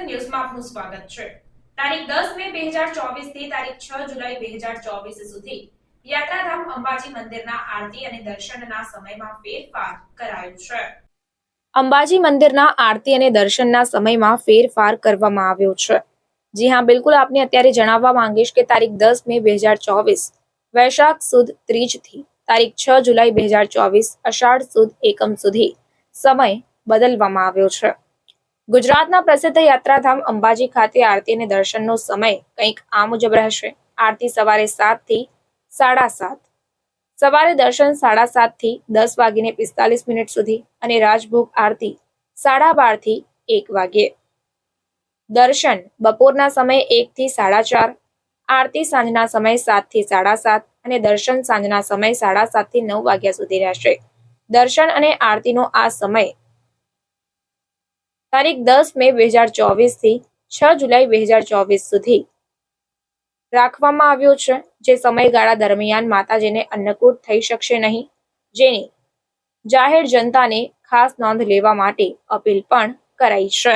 ન્યૂઝમાં આપનું સ્વાગત છે। તારીખ 10 મે 2024 થી તારીખ 6 જુલાઈ 2024 સુધી યાત્રાધામ અંબાજી મંદિરના આરતી અને દર્શનના સમયમાં ફેરફાર કરાયો છે। અંબાજી મંદિરના આરતી અને દર્શનના સમયમાં ફેરફાર કરવામાં આવ્યો છે। જી હા, બિલકુલ આપને અત્યારે જણાવવા માંગીશ કે તારીખ 10 મે 2024 વૈશાખ સુદ ત્રીજથી તારીખ 6 જુલાઈ 2024 અષાઢ સુદ એકમ સુધી સમય બદલવામાં આવ્યો છે। ગુજરાતના પ્રસિદ્ધ યાત્રાધામ અંબાજી ખાતે આરતી અને દર્શનનો સમય કંઈક આ મુજબ રહેશે। આરતી સવારે 7 થી 7:30, સવારે દર્શન 7:30 થી 10:45 સુધી અને રાજભોગ આરતી 12:30 થી 1 વાગ્યે। દર્શન બપોરના સમય 1 થી 4:30, આરતી સાંજના સમય 7 થી 7:30 અને દર્શન સાંજના સમય 7:30 થી 9 વાગ્યા સુધી રહેશે। દર્શન અને આરતીનો આ સમય તારીખ 10 મે 2024 થી 6 જુલાઈ 2024 સુધી રાખવામાં આવ્યો છે। જે સમયગાળા દરમિયાન માતાજીને અન્નકૂટ થઈ શકશે નહીં, જેની જાહેર જનતાને ખાસ નોંધ લેવા માટે અપીલ પણ કરાઈ છે।